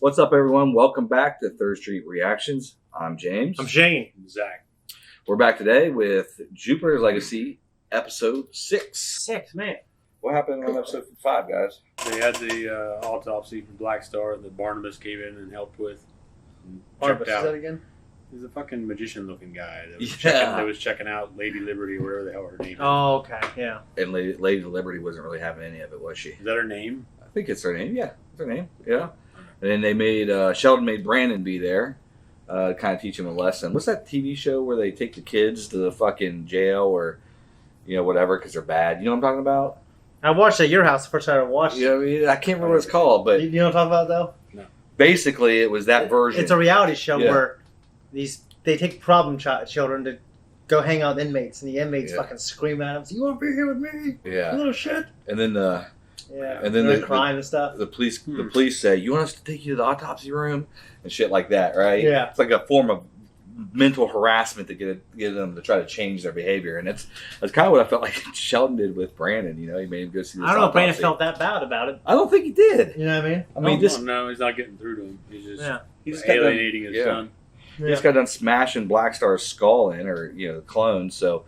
What's up, everyone? Welcome back to Third Street Reactions. I'm James. I'm Shane. I'm Zack. We're back today with Jupiter's Legacy, Episode 6. 6, man. What happened on Episode 5, guys? They had the autopsy for Black Star that Barnabas came in and helped with. And Barnabas, checked is that out. again? He's a fucking magician-looking guy that was, Yeah. that was checking out Lady Liberty or whatever the hell her name is. Oh, okay, yeah. And Lady Liberty wasn't really having any of it, was she? Is that her name? I think it's her name. Yeah, it's her name. Yeah. And then they made, Sheldon made Brandon be there to kind of teach him a lesson. What's that TV show where they take the kids to the fucking jail or, you know, whatever, because they're bad? You know what I'm talking about? I watched at your house the first time I watched Yeah, I mean, I can't remember what it's called, but You know what I'm talking about, though? basically it was that version. It's a reality show Yeah. where they take problem children to go hang out with inmates, and the inmates fucking scream at them, "You want to be here with me, Yeah. you little shit?" And then Yeah, And then they're the- crying and stuff. the police say, "You want us to take you to the autopsy room?" and shit like that, right? Yeah. It's like a form of mental harassment to get them to try to change their behavior, and that's kind of what I felt like Sheldon did with Brandon. You know, he made him go see this I don't know if Brandon autopsy. felt that bad about it. I don't think he did. You know what I mean? I mean, just no, he's not getting through to him. He's just he just got done, alienating his son. he just got done smashing Black Star's skull in, or the clone. So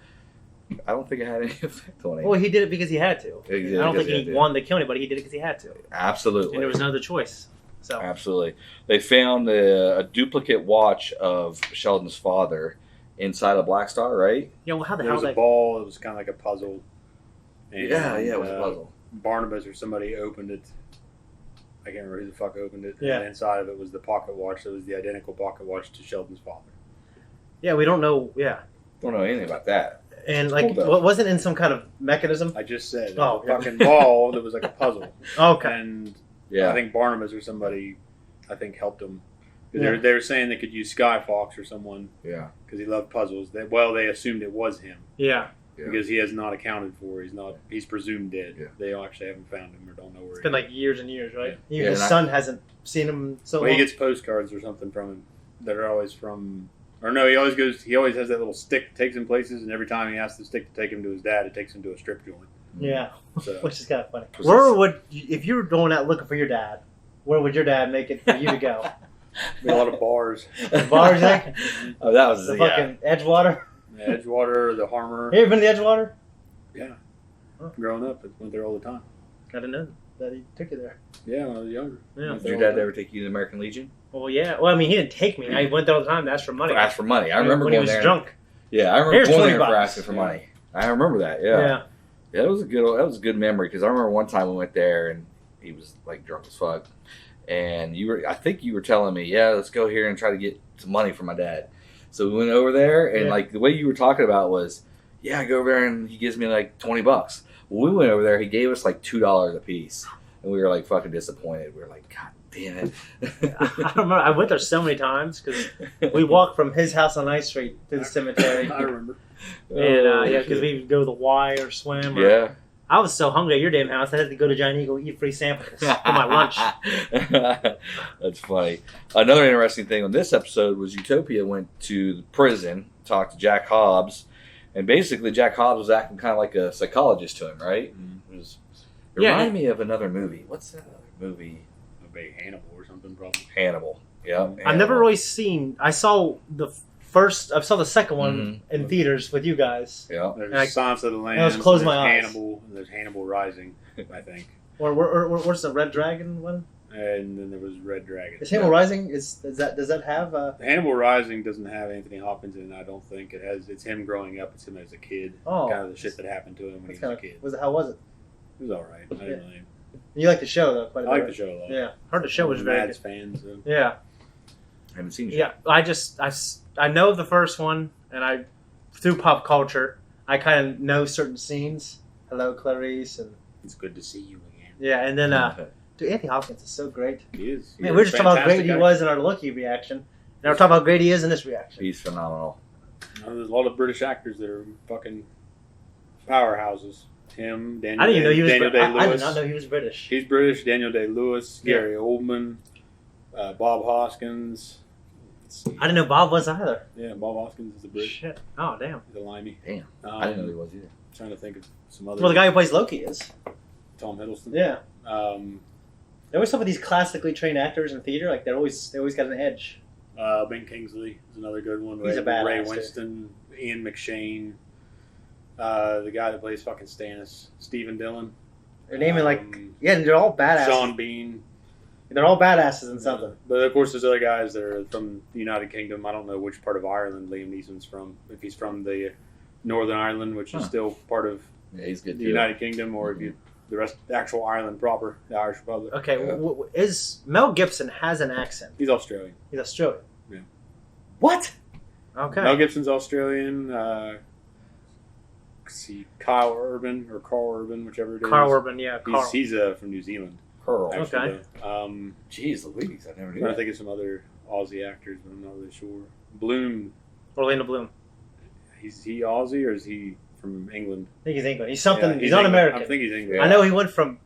I don't think it had any effect on him. Well, he did it because he had to. He did it I don't because think he he had to. wanted to kill anybody. He did it because he had to, Absolutely. and there was no other choice. So Absolutely. They found a duplicate watch of Sheldon's father inside of Black Star, right? yeah, well, how the There hell was a they? ball. It was kind of like a puzzle. And, Yeah, it was a puzzle. Barnabas or somebody opened it. I can't remember who the fuck opened it. Yeah. And inside of it was the pocket watch. That was the identical pocket watch to Sheldon's father. Yeah, we don't know. Yeah, Don't know anything about that. and like, Hold up. what wasn't in some kind of mechanism? I just said Oh, a fucking ball that was like a puzzle. Okay. And Yeah. I think Barnabas or somebody, helped him. 'Cause Yeah. They were saying they could use Skyfox or someone Yeah. because he loved puzzles. They assumed it was him Yeah. Yeah. because he has not accounted for. He's presumed dead. Yeah. They actually haven't found him or don't know where It's he been is. like years and years, right? Yeah, Even his and son hasn't seen him so Well, he long. gets postcards or something from him that are always from. Or no, he always has that little stick that takes him places, and every time he asks the stick to take him to his dad, it takes him to a strip joint. Yeah, So which is kind of funny. Was Where this- would if you were going out looking for your dad? Where would your dad make it for you to go? a lot of bars. Bars, like Oh, that was the fucking Edgewater. The Edgewater, the Harmer. You ever been to Edgewater? Yeah. Huh. Growing up, I went there all the time. I didn't know that he took you there. Yeah, when I was younger. Yeah. Went Did there your all dad the ever take you to the American Legion? Well, yeah. Well, I mean, he didn't take me. I went there all the time to ask for money. Ask for money. I remember when he going was there. drunk. Yeah, I remember Here's going 20 there for bucks. asking for Yeah. money. I remember that. Yeah. Yeah. Yeah, that was a good memory because I remember one time we went there and he was like drunk as fuck, and I think you were telling me, yeah, let's go here and try to get some money for my dad. So we went over there, and Yeah. like the way you were talking about was, yeah, I go over there and he gives me like $20. Well, we went over there, he gave us like $2 a piece, and we were like fucking disappointed. We were like, God damn it! I don't remember. I went there so many times because we walked from his house on Ice Street to the cemetery. I remember. And Oh, yeah, because we would go to the Y or swim. Or, Yeah. I was so hungry at your damn house, I had to go to Giant Eagle eat free samples for my lunch. That's funny. Another interesting thing on this episode was Utopia went to the prison, talked to Jack Hobbs, and basically Jack Hobbs was acting kind of like a psychologist to him, right? It reminded me of another movie. What's that other movie? Maybe Hannibal or something, probably. Hannibal. Yeah. I've never really seen. I saw the second one in theaters with you guys. Yeah. There's Silence of the Lambs. I was closing there's my eyes. Hannibal. And there's Hannibal Rising, I think. Or where's the Red Dragon one? And then there was Red Dragon. Is Hannibal Rising? Does that have? Hannibal Rising doesn't have Anthony Hopkins in it. I don't think it has. It's him growing up. It's him as a kid. Oh, Kind of the shit that happened to him when he was a kid. How was it? It was all right. I didn't really. You like the show though? Quite a I like bit. the show a lot. Yeah, heard the show was I'm a very Mads good. fan. So. Yeah, I haven't seen it. yeah. I know the first one, and through pop culture, I kind of know certain scenes. Hello, Clarice, and It's good to see you again. yeah, and then dude, Anthony Hopkins is so great. He is. Man, we were just talking about how great he guy. was in our Lucky reaction. Now we're talking about how great he is in this reaction. He's phenomenal. There's a lot of British actors that are fucking powerhouses. Him, Daniel. I didn't even know he was. Daniel I did Day-Lewis. not know he was British. He's British. Daniel Day-Lewis, Yeah. Gary Oldman, Bob Hoskins. Let's see. I didn't know Bob was either. Yeah, Bob Hoskins is a British. Shit. Oh damn. He's a limey. Damn. I didn't know he was either. Trying to think of some other. Well, the guy who plays Loki is. Tom Hiddleston. Yeah. They always talk about these classically trained actors in theater. Like they always got an edge. Ben Kingsley is another good one. He's a badass, Ray dude. Winston, Ian McShane, the guy that plays fucking Stannis, Stephen Dillon. They're naming and they're all badass. Sean Bean. They're all badasses in something. But of course, there's other guys that are from the United Kingdom. I don't know which part of Ireland Liam Neeson's from. If he's from the Northern Ireland, which is still part of he's good the too. United Kingdom, or if you the rest, the actual Ireland proper, the Irish Republic. Okay, is Mel Gibson has an accent? He's Australian. He's Australian. Yeah. What? Okay. Mel Gibson's Australian. Let's see, Carl Urban, whichever it is. Carl Urban, yeah. Carl. He's from New Zealand. Pearl. Okay. Jeez Louise, I never knew I that. think of some other Aussie actors, but I'm not really sure. Bloom. Orlando Bloom. Is he Aussie or is he from England? I think he's England. He's something. Yeah, he's not England. American. I think he's England. I know he went from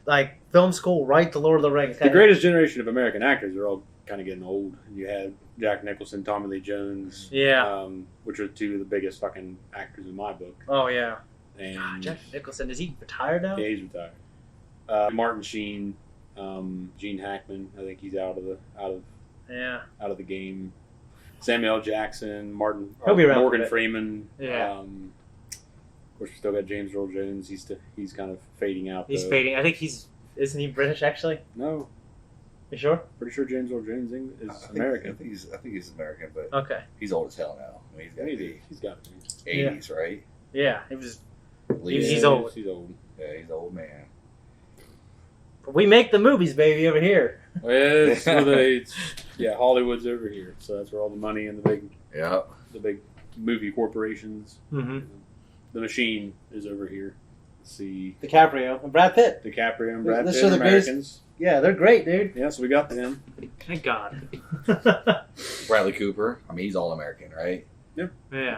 like film school right to Lord of the Rings. The greatest generation of American actors are all kind of getting old. You had Jack Nicholson, Tommy Lee Jones, which are two of the biggest fucking actors in my book. Oh yeah. And God, Jack Nicholson, is he retired now? Yeah, he's retired. Martin Sheen, Gene Hackman. I think he's out of the game. Samuel L. Jackson, He'll be around Morgan for a bit. Freeman. Yeah. Of course, we still got James Earl Jones. He's kind of fading out. He's fading. I think isn't he British actually? No, You sure? pretty sure James Earl Jones is American. I think he's American, but Okay. he's old as hell now. I mean, He's got to be. 80s, right? Yeah, it was. Least. He's old. He's old. Yeah, he's an old man. But we make the movies, baby, over here. Well, Hollywood's over here, so that's where all the money and the big movie corporations. Mm-hmm. The Machine is over here. Let's see, DiCaprio and Brad Pitt. DiCaprio and Brad Let's Pitt show are the greatest- Americans. Yeah, they're great, dude. Yeah, so we got them. Thank God. Bradley Cooper. I mean, he's all American, right? Yeah.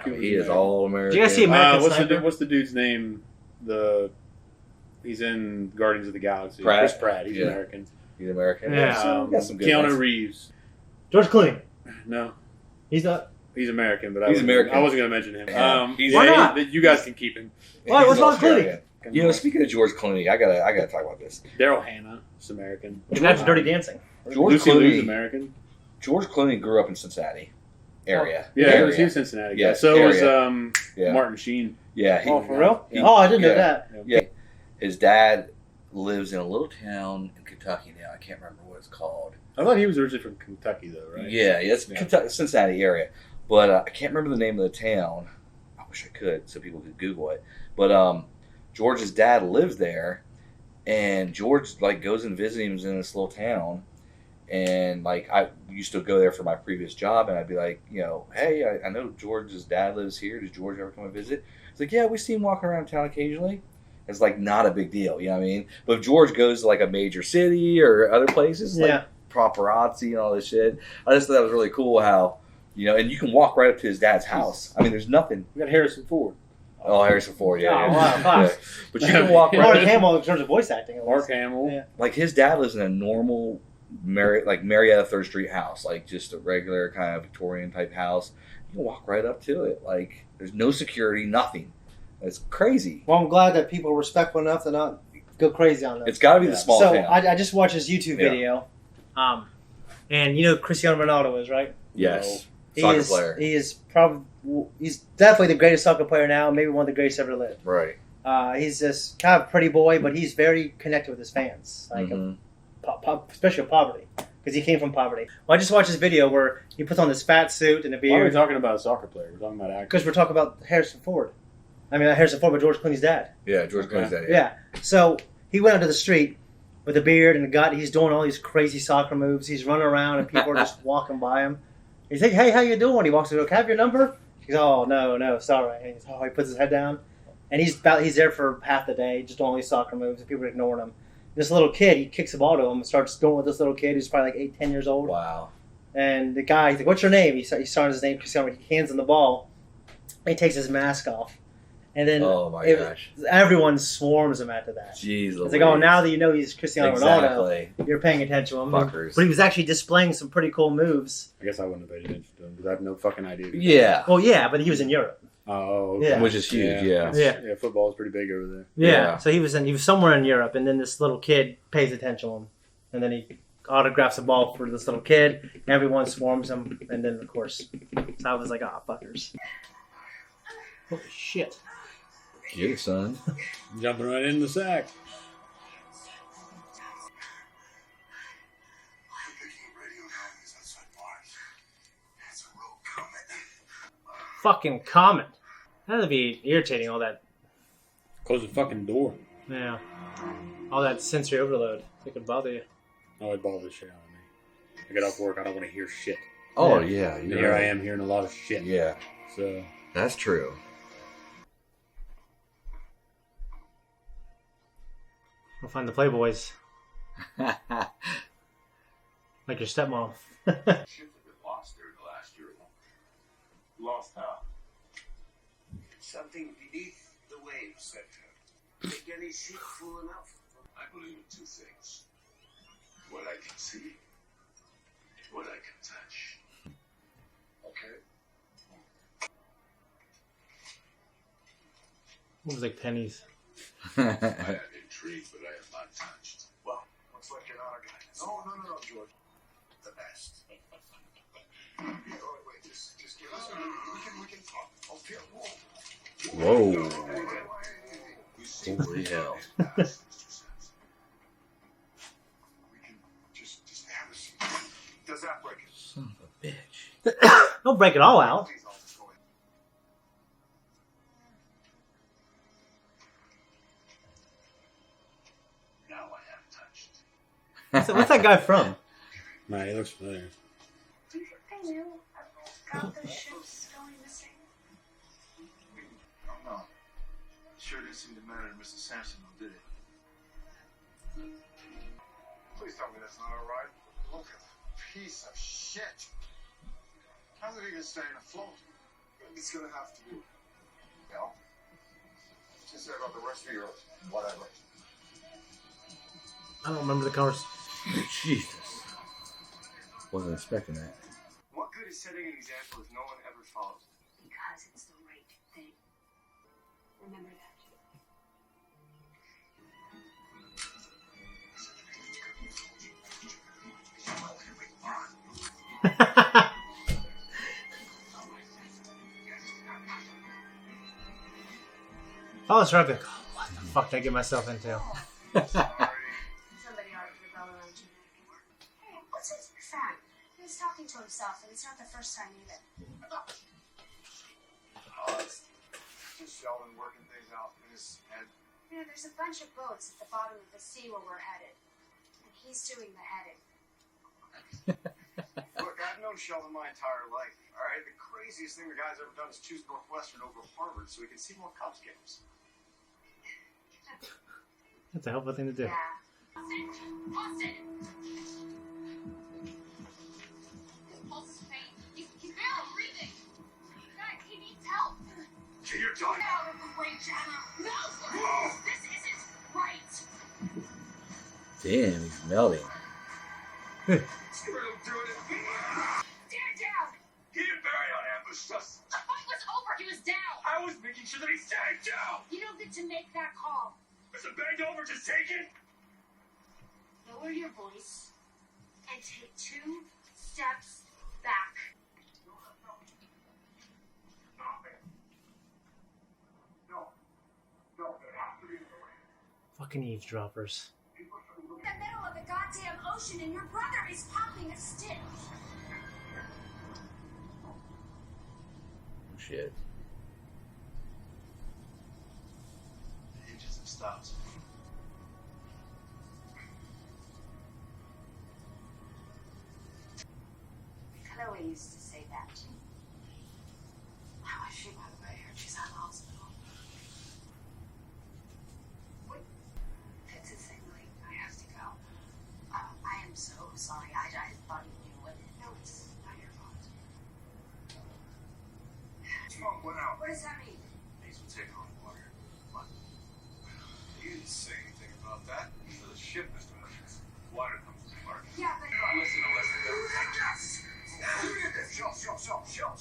I mean, he is all American. Did you guys see American Sniper? What's the dude's name? He's in Guardians of the Galaxy. Pratt. Chris Pratt. He's Yeah. American. He's American. Yeah. So we got some good Keanu ones. Reeves. George Clooney. No, He's not. he's American, but He's American. I wasn't going to mention him. Yeah. Why not? You guys can keep him. Why? He's What's wrong with Australian. Clooney? You know, speaking of George Clooney, I gotta talk about this. Daryl Hannah is American. Imagine Dirty Dancing. George Lucy Liu's Clooney. American. George Clooney grew up in Cincinnati area. Yeah, area. he was Cincinnati. Yeah, So was Yeah. Martin Sheen. Yeah. Oh, for real? he- Oh, I didn't know yeah. that. Yeah. His dad lives in a little town in Kentucky now. I can't remember what it's called. I thought he was originally from Kentucky, though, right? Yeah, it's Yeah. Kentucky, Cincinnati area. But I can't remember the name of the town. I wish I could so people could Google it. But George's dad lives there, and George goes and visits him in this little town. And I used to go there for my previous job, and I'd be like, hey, I know George's dad lives here. Does George ever come and visit? It's like, yeah, we see him walking around town occasionally. It's not a big deal, you know what I mean? But if George goes to a major city or other places, paparazzi and all this shit. I just thought that was really cool how, and you can walk right up to his dad's house. I mean, there's nothing. We got Harrison Ford. Oh, Harrison Ford, yeah. Oh, yeah. wow, Yeah. But you can walk Mark right up. Hamill in terms of voice acting. at Mark least. Hamill. Yeah. His dad lives in a normal, Marietta 3rd Street house, just a regular kind of Victorian type house. You can walk right up to it. There's no security, nothing. It's crazy. Well, I'm glad that people are respectful enough to not go crazy on them. It's got to be the small So town. I just watched his YouTube Yeah. video, and you know who Cristiano Ronaldo is, right? Yes. He Soccer is, player. He's definitely the greatest soccer player now, maybe one of the greatest ever lived. Right. He's this kind of pretty boy, but he's very connected with his fans, Mhm. especially poverty, because he came from poverty. Well, I just watched this video where he puts on this fat suit and a Why are we beard. talking about a soccer player? We're talking about actors. Because we're talking about Harrison Ford. I mean, not Harrison Ford, but George Clooney's dad. Yeah, George Clooney's dad. Yeah. So he went onto the street with a beard and a gut. He's doing all these crazy soccer moves. He's running around and people are just walking by him. He's like, "Hey, how you doing?" He walks over. "Can I have your number?" He goes, "Oh, no, sorry." And he puts his head down, and he's there for half the day, just doing all these soccer moves, and people are ignoring him. This little kid, he kicks the ball to him and starts doing with this little kid who's probably 8, 10 years old. Wow. And the guy, he's like, "What's your name?" He starts his name. He hands him the ball. He takes his mask off, and then Oh my gosh. everyone swarms him after that. Jeez. It's like, oh, now that you know he's Cristiano Ronaldo, Exactly. you're paying attention to him. Fuckers. But he was actually displaying some pretty cool moves. I guess I wouldn't have paid attention to him because I have no fucking idea. Yeah. Well, yeah, but he was in Europe. Oh, okay. Yeah. Which is huge, yeah. Yeah, football is pretty big over there. Yeah. Yeah. So he was somewhere in Europe, and then this little kid pays attention to him, And then he autographs a ball for this little kid. Everyone swarms him. And then, of course, I was like, ah, fuckers. Holy shit. Get it, son. Jumping right in the sack. Fucking comet. That'd be irritating, all that. Close the fucking door. Yeah. All that sensory overload. It could bother you. Oh, it bothers the shit out of me. I get off work, I don't want to hear shit. Oh, yeah. And here I am hearing a lot of shit. Yeah. So That's true. We'll find the Playboys. Like your stepmom. Ship had been lost during the last year. Lost how? Something beneath the waves, said her. Think any ship full enough? I believe in two things. What I can see, what I can touch. Okay? It was like pennies. I am intrigued, but I am not touched. Well, looks like you're not a guy. No, George. The best. Wait, just give us a minute. We can talk. Okay, Whoa. Holy hell. We can just have a seat. does that break it? Son of a bitch. Don't break it all out. Please, I'll just go in. Now I am touched. What's that guy from? nah, he looks familiar. Do you think they knew about the ships going missing? I'm not. Sure didn't seem to matter to Mr. Sampson, though, did it? Please tell me that's not all right. Look at the piece of shit. How's it even staying afloat? It's gonna have to be. You know? Just say about the rest of your whatever. I don't remember the colors. Jesus. Wasn't expecting that. What good is setting an example if no one ever follows? Because it's the right thing. Remember that. I was trying to think, oh, what the fuck did I get myself into? Somebody ought to rebel around you. Hey, what's his friend? He's talking to himself, and it's not the first time either. Oh, it's just Sheldon working things out in his head. You know, there's a bunch of boats at the bottom of the sea where we're headed. And he's doing the heading. Look, I've known Sheldon my entire life. All right, the craziest thing the guy's ever done is choose Northwestern over Harvard so he can see more Cubs games. That's a helpful thing to do. Yeah. Austin! His pulse is faint. He's barely breathing. Guys, he needs help. Get your done. Get out of the way, Jana. No! This isn't right. Damn, he's melting. Screw him doing it. Stand down! He didn't bury on ambush us. The fight was over. He was down. I was making sure that he stayed down. You don't get to make that call. Is it banged over? Just take it. Lower your voice and take 2 steps back. No, there has to be a way. Fucking eavesdroppers. In the middle of the goddamn ocean, and your brother is popping a stitch. Oh, shit. The engines have stopped. Chloe used to say that. How is she, by the way? I heard she's out of the hospital. What? It's assembly. I have to go. I am so sorry. I thought you knew what. No, it's not your fault. Smoke went out. What does that mean? These will take on water. What? You didn't say anything about that. For the ship, Mr. Hutchins. Water comes to the market. Yeah, but. Listen. Show.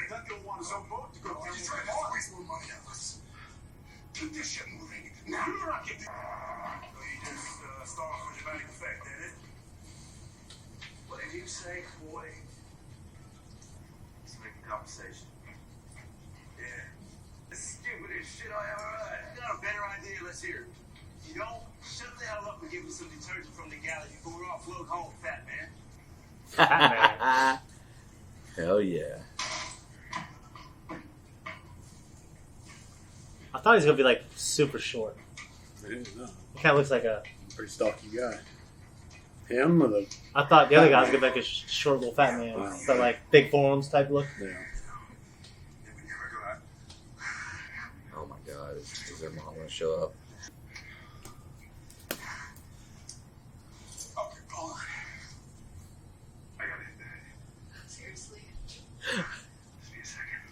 That don't want his own boat to go. He's trying to waste more money on us. Keep this shit moving. Now you're not getting. You just start off with dramatic effect, did it? What did you say, boy? Let's make a conversation. Yeah. The stupidest shit I ever heard. I got a better idea. Let's hear it. You know, shut the hell up and give me some detergent from the galley before we offload home, fat man. Hell yeah. I thought he was gonna be like super short. I didn't know. He kind of looks like a. Pretty stocky guy. Him or the... I thought the other guy was gonna be like a short little fat man, Wow. but like big forearms type look. Yeah. Oh my god, is their mom gonna show up? Okay, hold on. I gotta hit that. Seriously? Just be a second.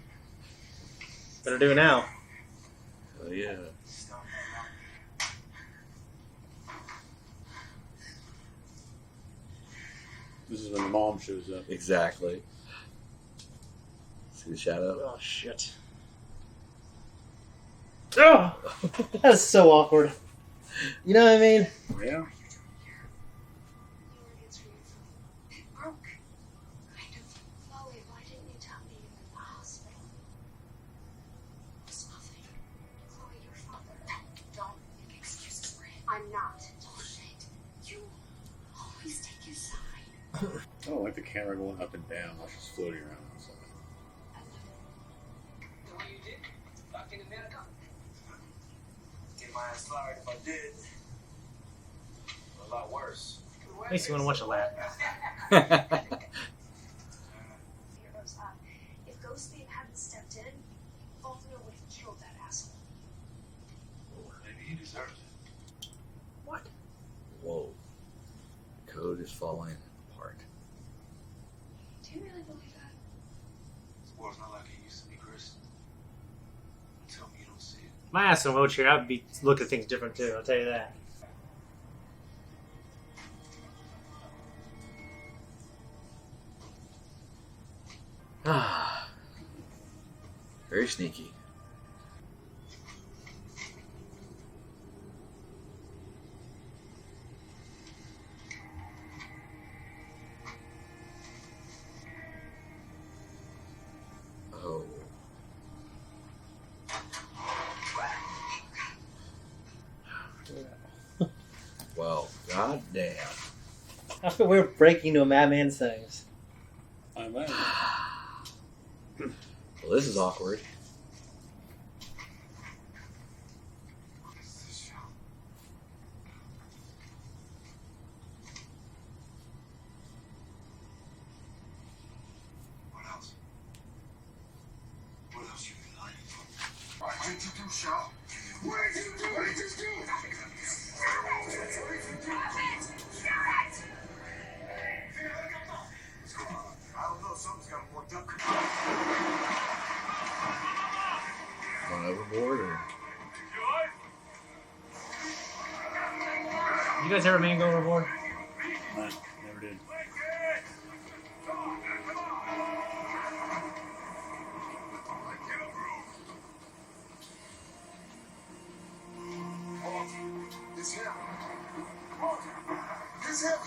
Better do it now. Oh yeah. Stop that. This is when the mom shows up. Exactly. See the shadow? Oh shit. Oh, that's so awkward. You know what I mean? Yeah. You were answering your phone. It broke. Kind of. Chloe, why didn't you tell me you were in the hospital? It's nothing. Chloe, your father. Don't make excuses for him. I'm not. Bullshit. You always take his side. I don't like the camera going up and down while she's floating around outside. The way you did, back in America. Get my ass fired if I did. A lot worse. Makes you want to watch a lap. Heroes up. If Ghostbeam hadn't stepped in, Baltimore would have killed that asshole. Maybe he deserved it. What? Whoa. Code is falling apart. Do you really believe that? This war's not like it used to be, Chris. Tell me you don't see it. My ass in a wheelchair, I'd be looking at things different too. I'll tell you that. Ah. Very sneaky. Oh. Well, goddamn. I feel weird breaking into a madman's things. I imagine. Well, this is awkward. What is this show? What else? What else you been lying for? What did you do, Shaw? What did you do? What did you do? What's going on? I don't know. Something's got him worked up. Gone overboard or? You guys ever man go overboard? No, never did. It's him. It's him.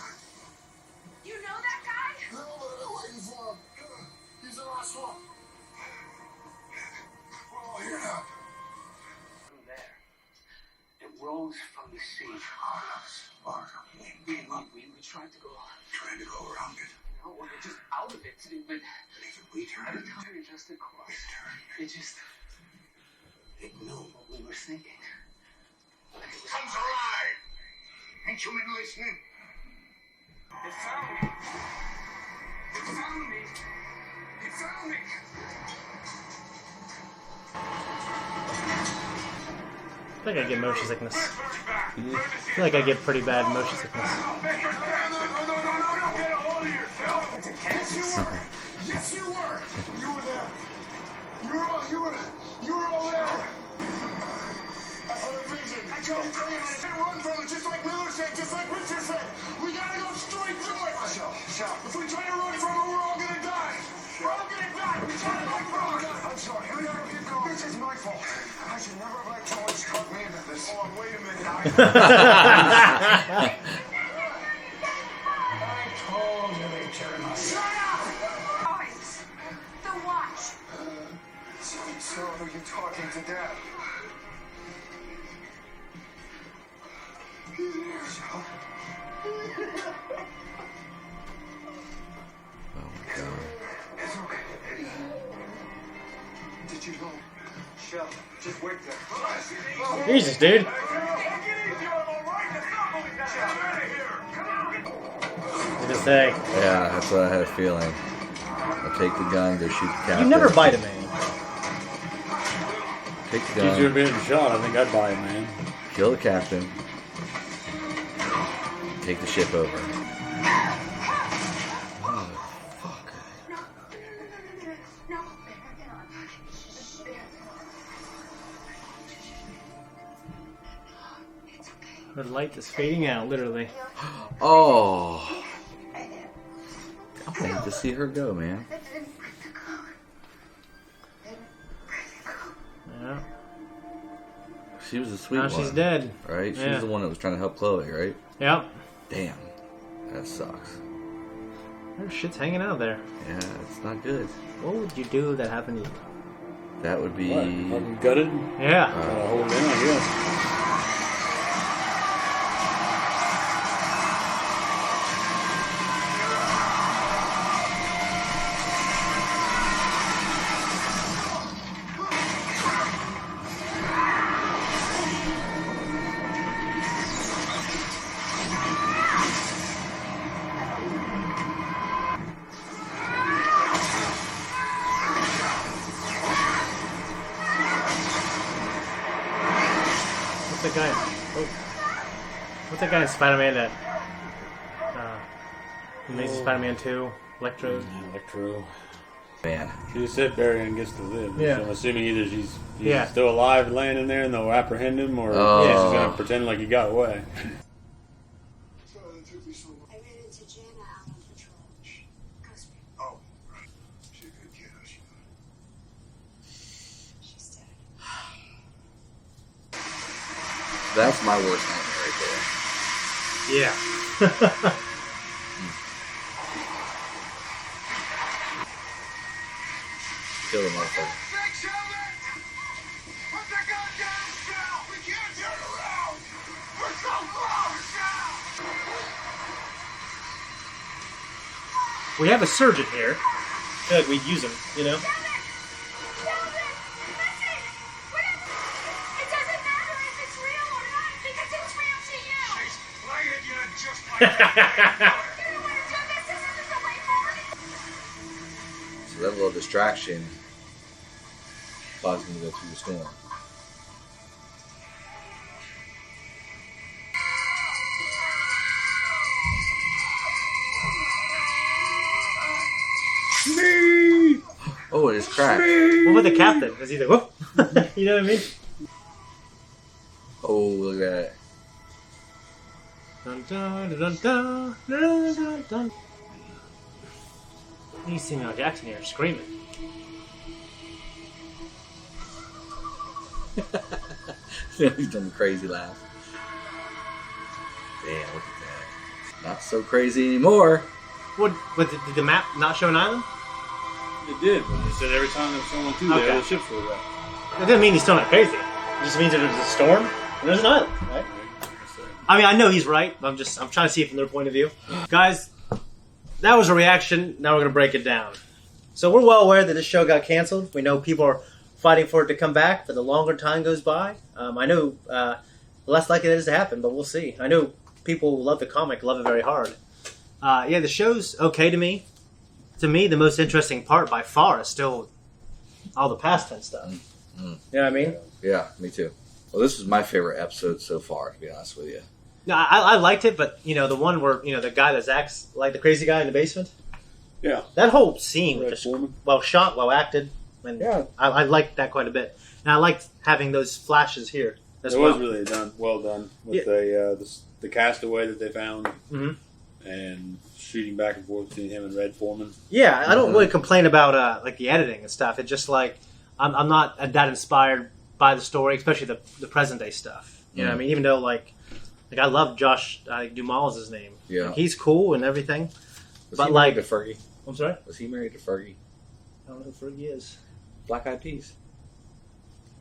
You know that guy? No, but I've been waiting for him. He's the last one. We're all here now. From there, it rose from the sea. We tried to go. Trying to go around it. No, we're just out of it. But Even we every turned. time we adjusted course, It turned. It knew. what we were thinking. Like it was Comes alive. Ain't you been listening? It found me. It found me. It found me. I think I get motion sickness. I feel like I get pretty bad motion sickness. Get a hold of yourself. Yes, you were. Yes, you were. You were there. You were all there. I had a vision. I tried to tell you that if run from it, just like Miller said, just like Richard said. We gotta go straight through it. If we try to run from it, we're all gonna die. We're all gonna die. We try to run from it. I'm sorry. We gotta keep going. This is my fault. I should never have let Thomas cut me into this. Oh, wait a minute. I told you they You talking to Dad? Shell? Oh my god. It's okay. Did you know? Shell, just wait there. Jesus, dude. What to say? Yeah, that's what I had a feeling. I'll take the gun, go shoot the captain. You never bite a man. Take the Easier gun, being shot. I think I'd buy it, man. kill the captain, take the ship over. The light is fading out, literally. Oh. I hate to see her go, man. Yeah. She was a sweet Now one. she's dead. Right? She Yeah. was the one that was trying to help Chloe, right? Yep. Damn. That sucks. There's shit's hanging out there. Yeah, it's not good. What would you do if that happened to you? That would be... What? Fucking gutted? Yeah. Hold it in, I guess. What's that guy? Oh. What's that guy in Spider-Man that Amazing Spider-Man 2? Electro? Electro. Man. She just said Barry gets to live. Yeah. So I'm assuming either he's Yeah. still alive and laying in there and they'll apprehend him, or Oh. she's just going to pretend like he got away. Sorry that took me so long. I ran into Jana out on patrol. Ghost me. Oh, right. She's a good kid, huh? She's dead. That's my worst nightmare right there. Yeah. Kill the motherfucker. Put the gun down, Shell! We can't turn around! We're so close, Shell! We have a surgeon here. I feel like we'd use him, you know? It doesn't matter if it's real or not because it's real to you. She's playing you just like You don't want to do this. This isn't the way forward. So that little distraction caused him to go through the storm. Me! Oh, it is cracked. What about the captain? Is he like, whoop? You know what I mean? Oh, look at that. Dun, dun, dun, dun, dun, dun, dun. You see Samuel Jackson here screaming. He's done the crazy laugh. Damn, look at that. Not so crazy anymore. What? Did the map not show an island? It did, but they said every time there was someone through Okay. there, the ships were wrecked. It doesn't mean he's still not crazy. It just means that there's a storm and there's an island, right? I mean, I know he's right. I'm trying to see it from their point of view. Guys, that was a reaction. Now we're going to break it down. So we're well aware that this show got canceled. We know people are fighting for it to come back, but the longer time goes by, I know less likely that is to happen, but we'll see. I know people who love the comic love it very hard. Yeah, the show's okay to me. To me, the most interesting part by far is still all the past tense stuff. Mm-hmm. You know what I mean? Yeah, me too. Well, this is my favorite episode so far, to be honest with you. No, I liked it, but the one where the guy that Zack's like the crazy guy in the basement. Yeah. That whole scene was Red just Foreman. well shot, well acted, and Yeah. I liked that quite a bit. And I liked having those flashes here as It well. was really well done with Yeah. the castaway that they found, Mhm. and shooting back and forth between him and Red Foreman. Yeah, I don't really complain about like the editing and stuff. It's just like I'm not that inspired by the story, especially the present day stuff. You know what I mean? Even though like I love Josh Duhamel is his name. Yeah. Like, he's cool and everything. Was But he like, married to Fergie? I'm sorry, Was he married to Fergie? I don't know who Fergie is. Black Eyed Peas.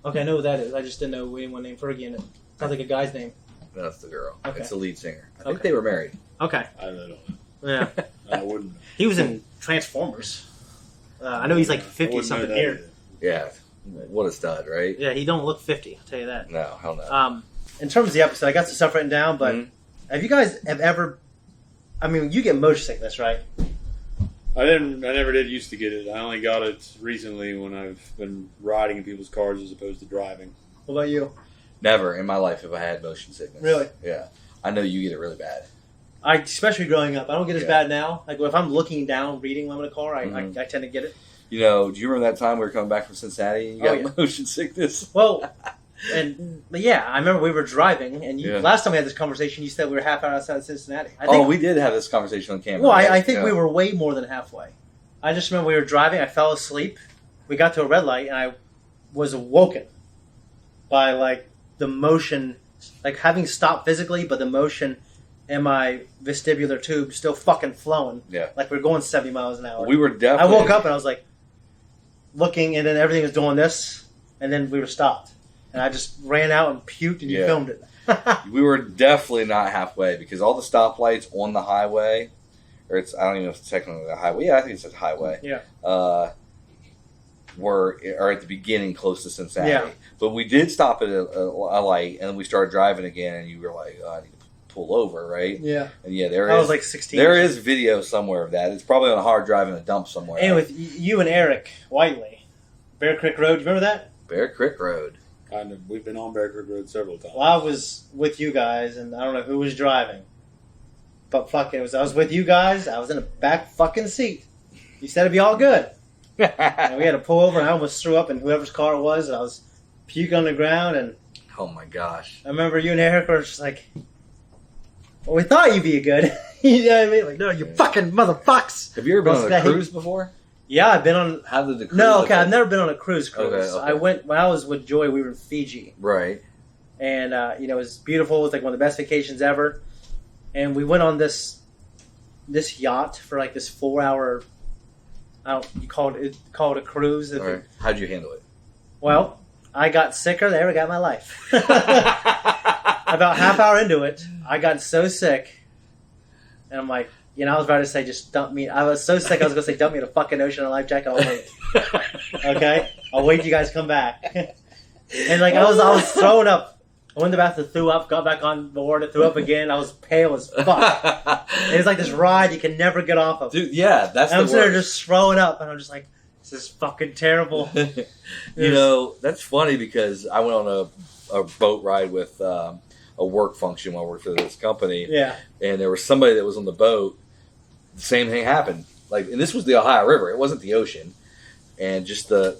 Okay, I know who that is. I just didn't know anyone named Fergie in it. Sounds like a guy's name. That's the girl. Okay. It's the lead singer. I think Okay. they were married. Okay. I don't know. Yeah. I wouldn't. He was in Transformers. I know he's like 50 something here. Yeah. What a stud, right? Yeah, he don't look 50. I'll tell you that. No, hell no. In terms of the episode, I got some stuff written down, but have you guys ever? I mean, you get motion sickness, right? I never did used to get it. I only got it recently when I've been riding in people's cars as opposed to driving. What about you? Never in my life have I had motion sickness. Really? Yeah. I know you get it really bad. Especially growing up, I don't get as bad now. Like if I'm looking down, reading when I'm in a car, I tend to get it. You know, do you remember that time we were coming back from Cincinnati and you got motion sickness? Well, but yeah, I remember we were driving, and last time we had this conversation, you said we were half hour outside of Cincinnati. I think, we did have this conversation on camera. Well, right? I think we were way more than halfway. I just remember we were driving, I fell asleep, we got to a red light, and I was awoken by, like, the motion, like having stopped physically, but the motion in my vestibular tube still fucking flowing. Yeah. Like we're going 70 miles an hour. We were definitely... I woke up and I was like, looking, and then everything was doing this, and then we were stopped. And I just ran out and puked, and you filmed it. We were definitely not halfway, because all the stoplights on the highway, or I don't even know if it's technically a highway. Yeah, I think it's a highway. Yeah. Are at the beginning close to Cincinnati. Yeah. But we did stop at a light, and then we started driving again, and you were like, I need to pull over, right? Yeah. And there I is... was like 16. There is video somewhere of that. It's probably on a hard drive in a dump somewhere. And with you and Eric Whiteley, Bear Creek Road, you remember that? Bear Creek Road. We've been on Bear Creek Road several times. Well, I was with you guys, and I don't know who was driving. But fuck it, I was with you guys. I was in the back fucking seat. You said it'd be all good. And we had to pull over, and I almost threw up in whoever's car it was, and I was puking on the ground, and... Oh my gosh. I remember you and Eric were just like... Well, we thought you'd be good. You know what I mean? Like, no, you fucking motherfucks. Have you ever been on a cruise before? Yeah, I've been on... How did the cruise I've never been on a cruise. Okay. I went... When I was with Joy, we were in Fiji. Right. And, it was beautiful. It was like one of the best vacations ever. And we went on this yacht for like this 4-hour... you call it a cruise. Right. How'd you handle it? Well, I got sicker than I ever got in my life. About half hour into it, I got so sick, and I'm like, I was about to say, just dump me. I was so sick, I was going to say, dump me in a fucking ocean in a life jacket. I'll wait. Okay? I'll wait till you guys come back. And like, I was throwing up. I went to the bathroom, threw up, got back on board, threw up again. I was pale as fuck. It was like this ride you can never get off of. Dude, yeah, that's and the I'm sitting there just throwing up, and I'm just like, this is fucking terrible. That's funny, because I went on a boat ride with a work function while I worked for this company. Yeah. And there was somebody that was on the boat. The same thing happened. And this was the Ohio River. It wasn't the ocean. And just the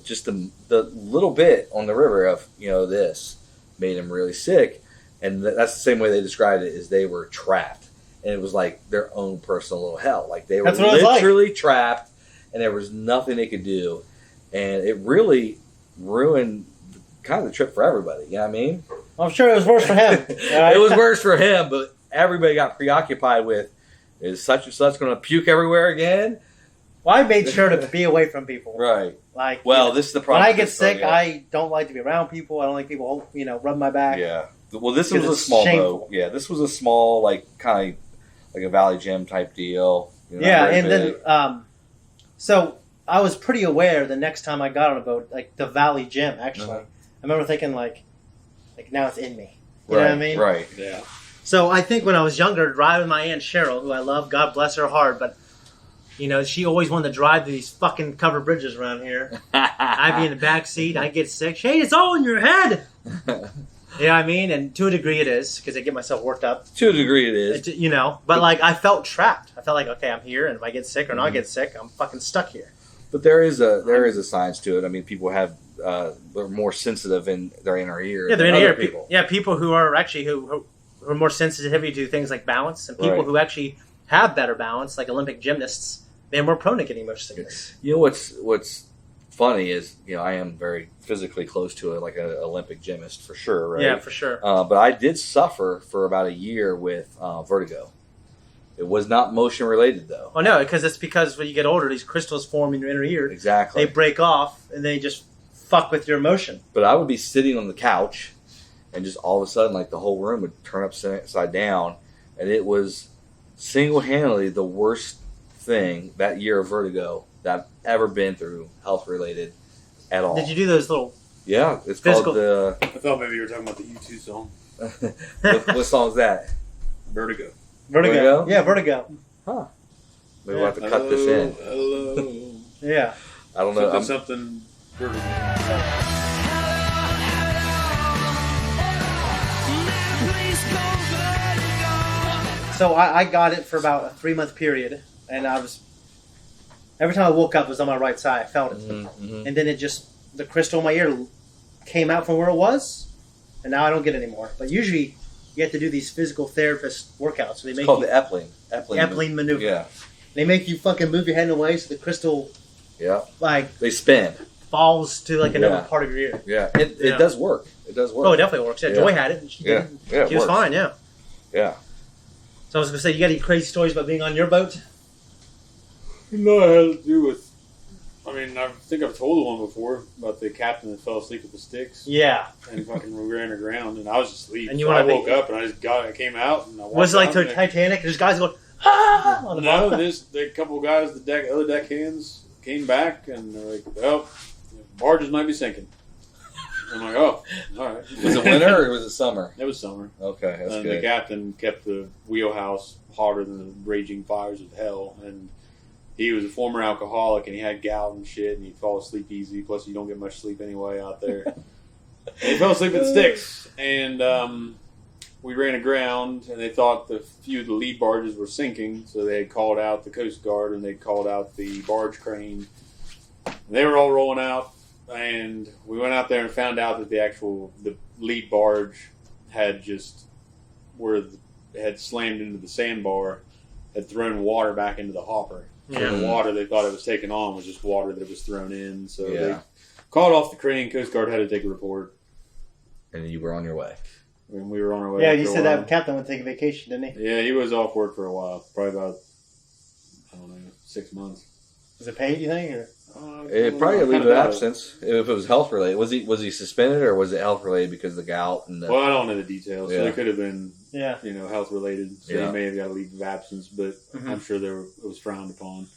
little bit on the river of, this made him really sick. And that's the same way they described it, is they were trapped. And it was like their own personal little hell. Like they were literally trapped, and there was nothing they could do. And it really ruined kind of the trip for everybody. You know what I mean? I'm sure it was worse for him. It was worse for him, but everybody got preoccupied with, is such and such going to puke everywhere again? Well, I made sure to be away from people. Right. Like, this is the problem. When I get sick, I don't like to be around people. I don't like people, rub my back. Yeah. Well, this was a small boat. Yeah, this was a small, kind of like a Valley Gym type deal. And then, so I was pretty aware the next time I got on a boat, like the Valley Gym, actually. I remember thinking, like now it's in me. You know what I mean? Right. Yeah. So I think when I was younger, driving with my Aunt Cheryl, who I love, God bless her heart, but, she always wanted to drive to these fucking covered bridges around here. I'd be in the back seat, I'd get sick. Hey, it's all in your head! You know what I mean? And to a degree it is, because I get myself worked up. To a degree it is. But I felt trapped. I felt like, okay, I'm here, and if I get sick or not get sick, I'm fucking stuck here. But there is a science to it. I mean, people they're more sensitive in their inner ear. Yeah, their inner ear. People. People who are actually who are more sensitive to things like balance, and people who actually have better balance, like Olympic gymnasts, they're more prone to getting motion sickness. What's funny is, I am very physically close to an Olympic gymnast for sure, right? Yeah, for sure. But I did suffer for about a year with vertigo. It was not motion related, though. Oh no, because when you get older, these crystals form in your inner ear. Exactly. They break off and they just fuck with your emotion. But I would be sitting on the couch, and just all of a sudden, like the whole room would turn upside down, and it was single-handedly the worst thing that year of vertigo that I've ever been through, health-related, at all. Did you do those little... Yeah, it's Physical- called the... I thought maybe you were talking about the U2 song. what song is that? Vertigo. Vertigo? Yeah, Vertigo. Huh. Maybe we'll have to cut this in. Hello. Yeah. I don't know. Something Vertigo. So I got it for about a 3-month period, and I was... Every time I woke up, it was on my right side. I felt it. Mm-hmm. And then it just... The crystal in my ear came out from where it was, and now I don't get it anymore. But usually, you have to do these physical therapist workouts. So they It's make called you, the Epling maneuver. Yeah. They make you fucking move your head in a way so the crystal, Yeah. like, They spin. falls to, like, another Yeah. part of your ear. Yeah. It Yeah. does work. It does work. Oh, it definitely works. Yeah, Yeah. Joy had it. And she Yeah. did. Yeah, it She was works. fine, yeah. Yeah. So I was going to say, you got any crazy stories about being on your boat? No, it had to do with. I mean, I think I've told one before about the captain that fell asleep with the sticks Yeah. and fucking ran aground, and I was asleep. And you so wanna I be- woke up and I came out and I walked Was it like out to and Titanic? There's guys going, ah! On the No, bottom. the couple guys, other deckhands came back and they're like, "Well, barges might be sinking." I'm like, "Oh, all right." Was it winter or was it summer? It was summer. Okay, that's And good. the captain kept the wheelhouse hotter than the raging fires of hell, and he was a former alcoholic, and he had gout and shit, and he'd fall asleep easy. Plus, you don't get much sleep anyway out there. And he fell asleep with sticks, and we ran aground, and they thought the few of the lead barges were sinking, so they had called out the Coast Guard, and they called out the barge crane. And they were all rolling out, and we went out there and found out that the lead barge had just had slammed into the sandbar, had thrown water back into the hopper. Yeah. And the water they thought it was taking on was just water that was thrown in. So Yeah. they called off the crane. Coast Guard had to take a report, And you were on your way. and we were on our way. Yeah, after you a said while. that captain would take a vacation, didn't he? Yeah, he was off work for a while, probably about 6 months. Was it paid, you think? Or? It probably a leave of Kinda absence if it was health related. Was he suspended or was it health related because of the gout and the? Well, I don't know the details. Yeah. So it could have been, Yeah. health related. So Yeah. he may have got a leave of absence, but Mhm. I'm sure it was frowned upon.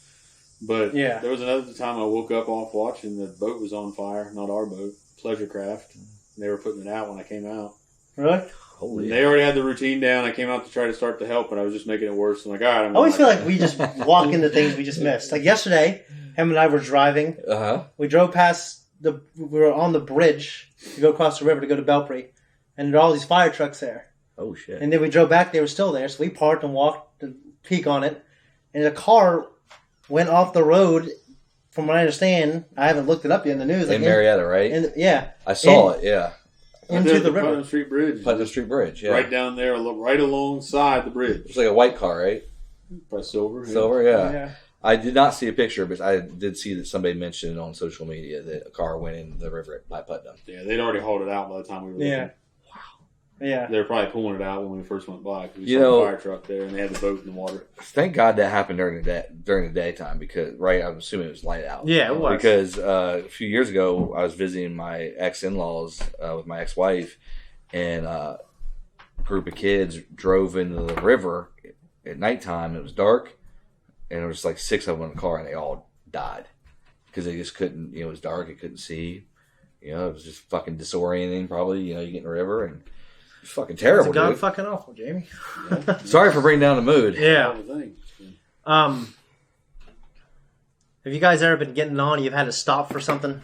But Yeah. there was another time I woke up off watch and the boat was on fire. Not our boat, Pleasure Craft. They were putting it out when I came out. Really? Holy. They already had the routine down. I came out to try to start to help, and I was just making it worse. I'm like, all right. I always feel like we just walk into things we just missed. Like yesterday, him and I were driving. Uh huh. We drove past we were on the bridge to go across the river to go to Belpre. And there are all these fire trucks there. Oh shit. And then we drove back, they were still there. So we parked and walked to peek on it. And the car went off the road, from what I understand. I haven't looked it up yet in the news. In Marietta, right? Yeah. I saw it. Yeah. Into the river. Putnam Street Bridge. Putnam Street Bridge. Yeah. Right down there, right alongside the bridge. It's like a white car, right? By Silver. yeah. Silver. Yeah. Yeah. I did not see a picture, but I did see that somebody mentioned on social media that a car went in the river by Putnam. Yeah, they'd already hauled it out by the time we were looking. Yeah. Yeah. They were probably pulling it out when we first went by. 'Cause we You saw know- the fire truck there, and they had the boat in the water. Thank God that happened during the daytime because I'm assuming it was light out. Yeah, it was. Because a few years ago I was visiting my ex-in-laws with my ex-wife, and a group of kids drove into the river at nighttime. It was dark, and there was like 6 of them in the car, and they all died because they just couldn't. It was dark; they couldn't see. It was just fucking disorienting. Probably, you get in the river and. It's fucking terrible, It's gone dude. fucking awful, Jamie. Sorry for bringing down the mood. Yeah. That's the thing. Have you guys ever been getting on? You've had to stop for something.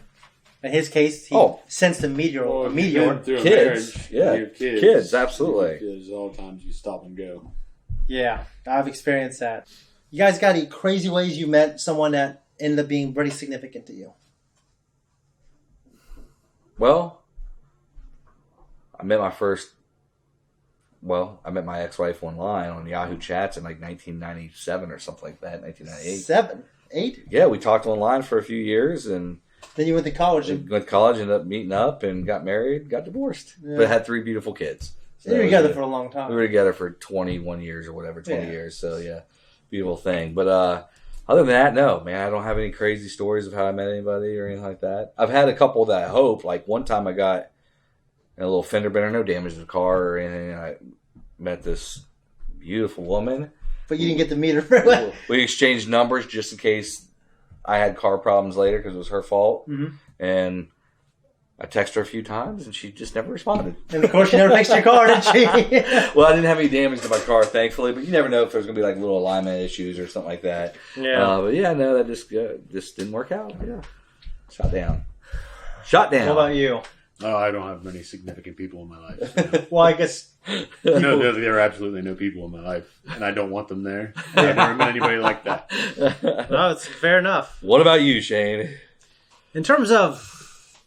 In his case, he sensed a meteor. Well, a if meteor. you've been through a Kids, marriage, yeah. you have kids. Kids, absolutely. There's all times you stop and go. Yeah, I've experienced that. You guys got any crazy ways you met someone that ended up being pretty significant to you? Well, I met my ex-wife online on Yahoo Chats in like 1997 or something like that, 1998. 7, 8? Yeah, we talked online for a few years and Then you went to college. went to college, ended up meeting up and got married, got divorced. Yeah. But had 3 beautiful kids. So You were that was together good. for a long time. We were together for 21 years or whatever, 20 Yeah. years. So, yeah, beautiful thing. But Other than that, no, man. I don't have any crazy stories of how I met anybody or anything like that. I've had a couple that I hope. Like one time I got a little fender bender, no damage to the car or anything. I met this beautiful woman. But you didn't get to meet her very well. We exchanged numbers just in case I had car problems later because it was her fault. Mm-hmm. And I texted her a few times and she just never responded. And of course, she never fixed your car, did she? Well, I didn't have any damage to my car, thankfully. But you never know if there's going to be like little alignment issues or something like that. Yeah. But yeah, no, that just didn't work out. Yeah. Shot down. Shot down. What about you? Oh, I don't have many significant people in my life. Well, I guess... No, there are absolutely no people in my life, and I don't want them there. I've never met anybody like that. No, it's fair enough. What about you, Shane? In terms of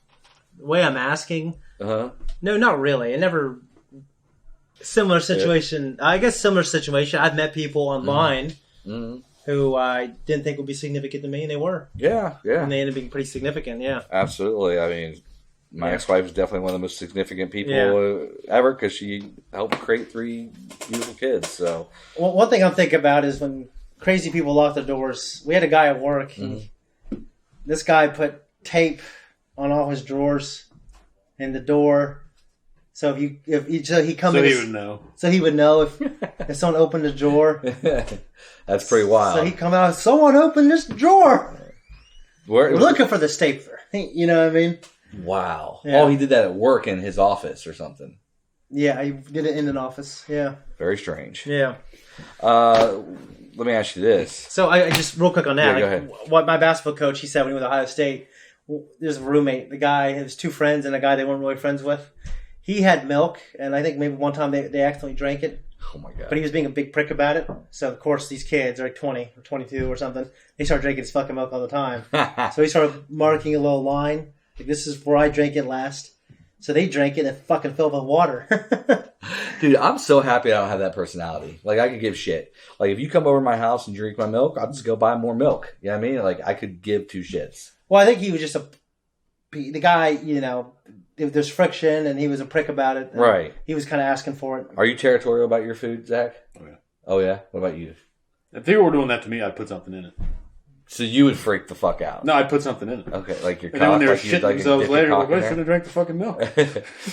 the way I'm asking, no, not really. I never... Similar situation. I guess similar situation. I've met people online who I didn't think would be significant to me, and they were. Yeah. And they ended up being pretty significant, yeah. Absolutely. I mean, my ex-wife is definitely one of the most significant people ever because she helped create 3 beautiful kids. So, well, one thing I'm thinking about is when crazy people lock their doors. We had a guy at work. This guy put tape on all his drawers in the door. So if he come in, he would know. So he would know if someone opened the drawer. That's pretty wild. So he come out. Someone opened this drawer. We're looking for the stapler. You know what I mean? Wow. Yeah. Oh, he did that at work in his office or something. Yeah, he did it in an office. Yeah. Very strange. Yeah. Let me ask you this. So I just real quick on that. Yeah, go ahead. What my basketball coach, he said when he was at Ohio State, there's a roommate. The guy, his 2 friends and a guy they weren't really friends with. He had milk, and I think maybe one time they accidentally drank it. Oh, my God. But he was being a big prick about it. So, of course, these kids are like 20 or 22 or something. They start drinking his fucking milk all the time. So he started marking a little line. Like, this is where I drank it last. So they drank it and it fucking filled with water. Dude, I'm so happy I don't have that personality. Like, I could give shit. Like, if you come over to my house and drink my milk, I'll just go buy more milk. You know what I mean? Like, I could give 2 shits. Well, I think he was just the guy, you know, there's friction and he was a prick about it. Right. He was kind of asking for it. Are you territorial about your food, Zach? Oh, yeah. Oh, yeah? What about you? If people were doing that to me, I'd put something in it. So you would freak the fuck out? No, I'd put something in it. Okay, like your And then when cock, they were like you'd shitting like themselves dip your later, cock like, in I there? should have drank the fucking milk.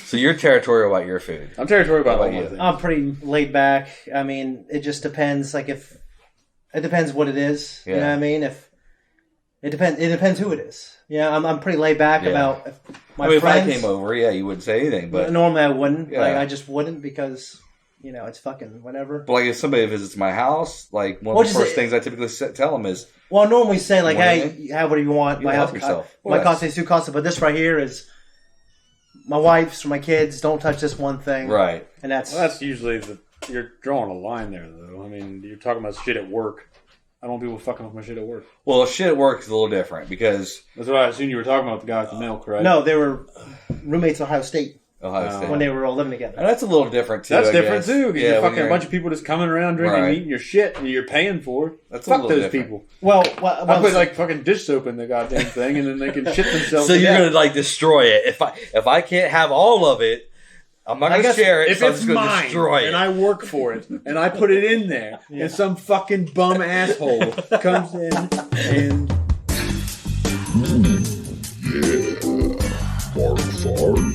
So you're territorial about your food? I'm territorial about What all about my you? things. I'm pretty laid back. I mean, it just depends. Like it depends what it is. Yeah. You know what I mean? If it depends who it is. Yeah, I'm pretty laid back about my if I friends. came over, you wouldn't say anything. But normally I wouldn't. Yeah. Like I just wouldn't because you know it's fucking whatever. But like if somebody visits my house, like one Well, of the just- first things I typically tell them is, Well, I normally say like, What do you hey, have whatever you want. You My help house, yourself. my Yes. cost is 2 costs, but this right here is my wife's or my kids. Don't touch this one thing. right. And that's Well, that's usually you're drawing a line there, though. I mean, you're talking about shit at work. I don't want people fucking with my shit at work. Well, shit at work is a little different because That's what I assumed you were talking about, the guy with the milk, right? no, they were roommates at Ohio State Ohio State. when they were all living together. And that's a little different too. That's I different, guess. too. Because Yeah, you're when fucking a bunch of people just coming around drinking Right. and eating your shit and you're paying for it. That's a Fuck little those different. people. Well, I put like fucking dish soap in the goddamn thing and then they can shit themselves. So to you're death. gonna like destroy it. If I can't have all of it, I'm not I gonna guess share it. If so I'm it's just gonna mine destroy it. and I work for it and I put it in there and some fucking bum asshole comes in and Mark Farley.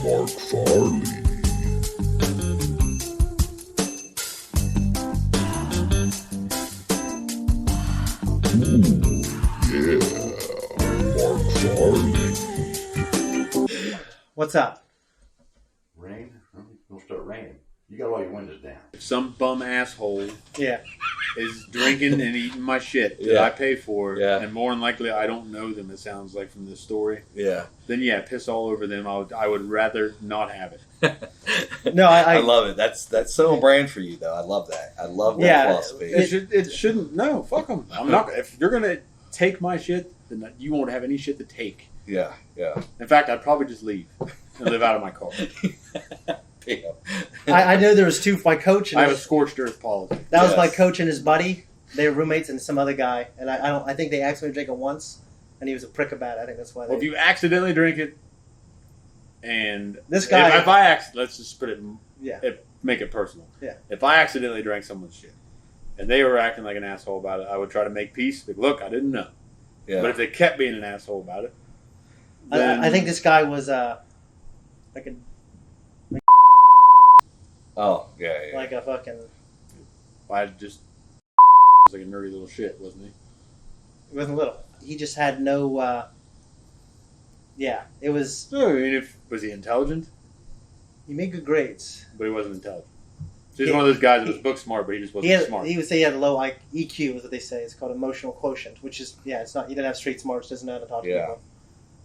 Mark Farley. Mark Farley. What's up? Rain? It'll start raining. You got all your windows down. if some bum asshole Yeah. is drinking and eating my shit that Yeah. I pay for, Yeah. and more than likely I don't know them, it sounds like from this story, Yeah. then yeah, piss all over them. I would rather not have it. No, I love it. That's so on brand for you, though. I love that. I love that Yeah. philosophy. It shouldn't. No, fuck them. I'm not. If you're gonna take my shit, then you won't have any shit to take. Yeah, yeah. In fact, I'd probably just leave and live out of my car. Damn. I know there was 2. My coach and I have a scorched earth policy. that was my Yes. coach and his buddy. They were roommates and some other guy, and I think they accidentally drank it once, and he was a prick about it. I think that's why. Well, if you accidentally drink it And This guy- if I let's just put it, Yeah. make it personal. Yeah. If I accidentally drank someone's shit and they were acting like an asshole about it, I would try to make peace. Like, look, I didn't know. Yeah. But if they kept being an asshole about it, then I think this guy was like a Oh, yeah. like a fucking. I just was like a nerdy little shit, wasn't he? He wasn't little. He just had no. Yeah, it was. No, I mean, was he intelligent? He made good grades. But he wasn't intelligent. So he's one of those guys that was book smart, but he just wasn't smart. He would say he had a low EQ, is what they say. It's called emotional quotient, which is it's not. He didn't have street smarts. Doesn't know how to talk to people.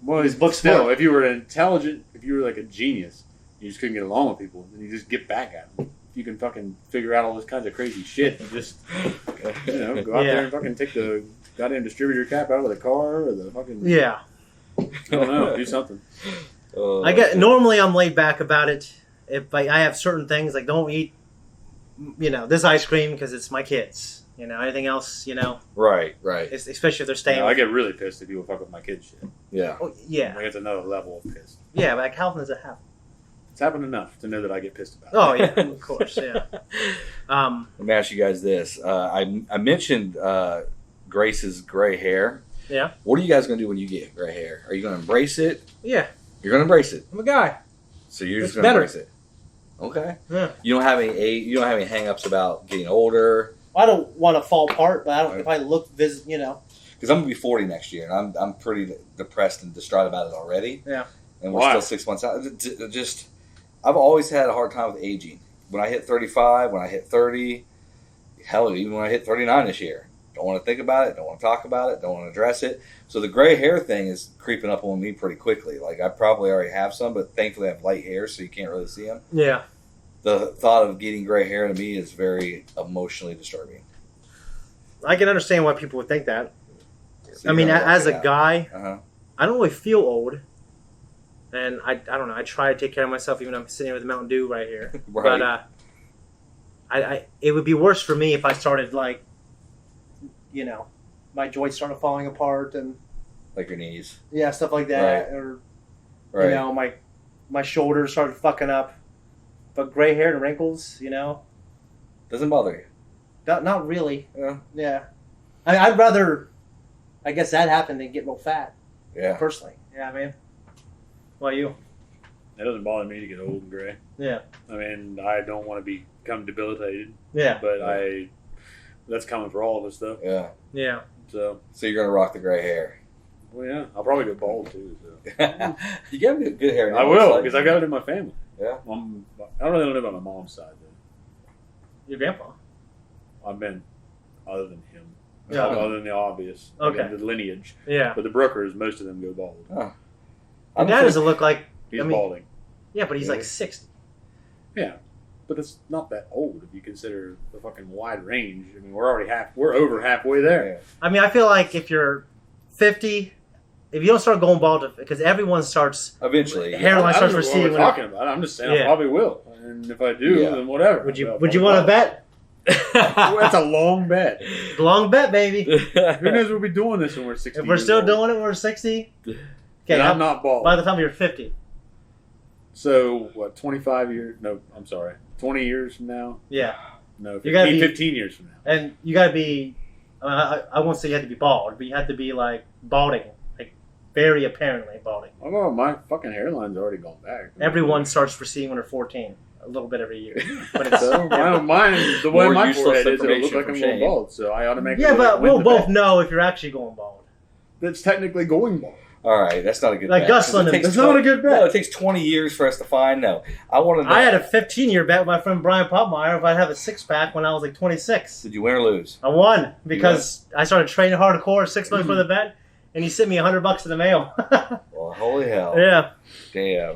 Well, He's book still, smart. if you were intelligent, if you were like a genius, you just couldn't get along with people, then you just get back at them. You can fucking figure out all this kinds of crazy shit. And just go out there and fucking take the goddamn distributor cap out of the car or the fucking Yeah. I don't know, do something. Normally I'm laid back about it. If I have certain things like don't eat, this ice cream because it's my kids. Anything else, Right. especially if they're staying. I get really pissed if people fuck with my kids shit. Yeah. Oh, yeah. Like it's another level of pissed. Yeah, but like how often does it happen? It's happened enough to know that I get pissed about it. Oh yeah, of course, yeah. Let me ask you guys this. I mentioned Grace's gray hair. Yeah. What are you guys going to do when you get gray hair? Are you going to embrace it? Yeah. You're going to embrace it. I'm a guy. So you're It's just going to better. embrace it. Okay. Yeah. You don't have any hang-ups about getting older. I don't want to fall apart, but I don't. Right. If I look, because Because I'm going to be 40 next year, and I'm pretty depressed and distraught about it already. Yeah. And we're Why? still 6 months out. I've always had a hard time with aging. When I hit 35, when I hit 30, hell, even when I hit 39 this year. Don't want to think about it. Don't want to talk about it. Don't want to address it. So the gray hair thing is creeping up on me pretty quickly. Like, I probably already have some, but thankfully I have light hair, so you can't really see them. Yeah. The thought of getting gray hair to me is very emotionally disturbing. I can understand why people would think that. So I mean, you're gonna as a rock it out. guy, Uh-huh. I don't really feel old. And I don't know. I try to take care of myself, even though I'm sitting here with Mountain Dew right here. Right. But it would be worse for me if I started my joints started falling apart and Like your knees. stuff like that, or Right. my shoulders started fucking up. But gray hair and wrinkles, Doesn't bother you. not really. Yeah. Yeah, I'd rather, I guess that happened than get real fat. Yeah. Personally, yeah, man. What about you? It doesn't bother me to get old and gray. Yeah, I mean, I don't want to become debilitated, yeah, but that's common for all of us, though. Yeah. yeah. So, So you're gonna rock the gray hair. well, yeah, I'll probably go bald too. So. You got good hair. I will, because I got it in my family. Yeah. I don't really live on my mom's side, though. Your grandpa. I've been, other than him, Yeah. other than the obvious, Okay. the lineage. Yeah. But the Brookers, most of them go bald. Oh. Your dad doesn't look like. He's I mean- balding. Yeah, but he's Really? like 60. Yeah, but it's not that old if you consider the fucking wide range. I mean, we're over halfway there. I mean, I feel like if you're 50, if you don't start going bald, because everyone starts. Eventually. Hairline I starts don't know what receding. we're talking about. I'm just saying Yeah. I probably will, and if I do, Yeah. then whatever. Would you I'll Would you probably want to bet? Well, that's a long bet. Long bet, baby. Who knows we'll be doing this when we're 60 If we're years still old. doing it, we're 60. And Okay, I'm not bald. by the time you're 50. So, what, 25 years? No, I'm sorry. 20 years from now? Yeah. No, You gotta 15, be- 15 years from now. And you got to be, I won't say you have to be bald, but you have to be like balding. Like very apparently balding. Oh, no, my fucking hairline's already gone back. Everyone starts receding when they're 14. A little bit every year. But it's, So, mine, the way More my useless forehead is, it'll look information like from I'm going Shane. bald. So I automatically yeah, but win we'll the both bet. know if you're actually going bald. That's technically going bald. All right, that's not a good Like bet. Gus 'Cause it London, takes that's not a good bet. No, it takes 20 years for us to find. No, I want to know. I had a 15-year bet with my friend Brian Popmeyer if I'd have a six-pack when I was like 26. Did you win or lose? I won because I started training hardcore 6 months for the bet, and he sent me $100 in the mail. Well, holy hell. Yeah. Damn.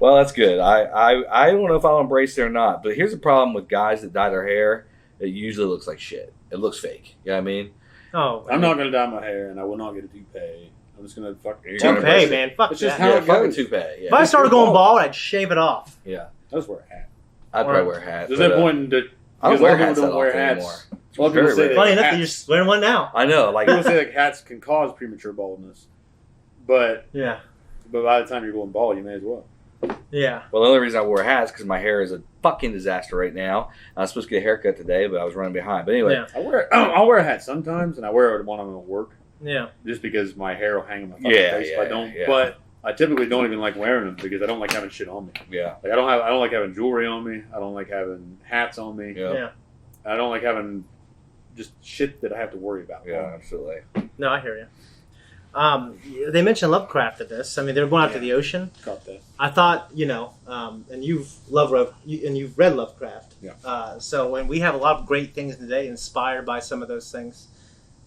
Well, that's good. I don't know if I'll embrace it or not, but here's the problem with guys that dye their hair. It usually looks like shit. It looks fake. You know what I mean? Oh, I'm not going to dye my hair, and I will not get a toupee. I'm just going to fuck You're gonna toupee, embrace it. man. Fuck It's just that. how Yeah, it fucking goes. toupee. If Yeah. I started going bald, I'd shave it off. Yeah. I just wear a hat. I'd probably wear a hat. There's but, no point in that. I don't because wear a lot of hats people that don't wear often hats. anymore. A lot of Very people say rare. that Funny enough, hats- you're just wearing one now. I know. Like, people say like hats can cause premature baldness, but Yeah. by the time you're going bald, you may as well. Yeah. Well, the only reason I wore a hat is because my hair is a fucking disaster right now. I was supposed to get a haircut today, but I was running behind. But anyway, Yeah. I'll wear a hat sometimes, and I wear it when I'm at work, Yeah. just because my hair will hang in my fucking Yeah, face. yeah, if I don't, yeah. but I typically don't even like wearing them because I don't like having shit on me. yeah. Like I don't like having jewelry on me. I don't like having hats on me. Yeah. Yeah. I don't like having just shit that I have to worry about. Yeah, absolutely. No, I hear you. They mentioned Lovecraft in this. I mean, they're going out to the ocean. Caught that. I thought, and you've read Lovecraft. Yeah. So when we have a lot of great things today, inspired by some of those things.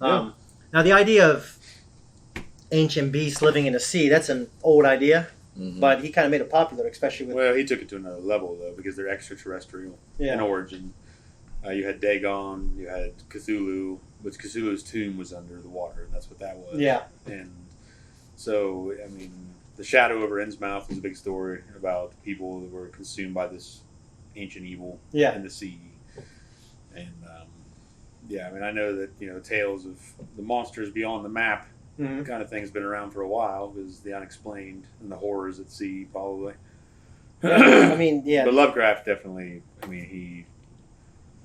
Now, the idea of ancient beasts living in the sea, that's an old idea, Mhm. but he kind of made it popular, especially with... Well, he took it to another level though because they're extraterrestrial in origin. You had Dagon, you had Cthulhu, which Cthulhu's tomb was under the water, and that's what that was. Yeah. And so, I mean, the shadow over Innsmouth was a big story about people that were consumed by this ancient evil in the sea. And, I mean, I know that, tales of the monsters beyond the map kind of thing has been around for a while because the unexplained and the horrors at sea, probably. I mean, yeah. But Lovecraft definitely, I mean,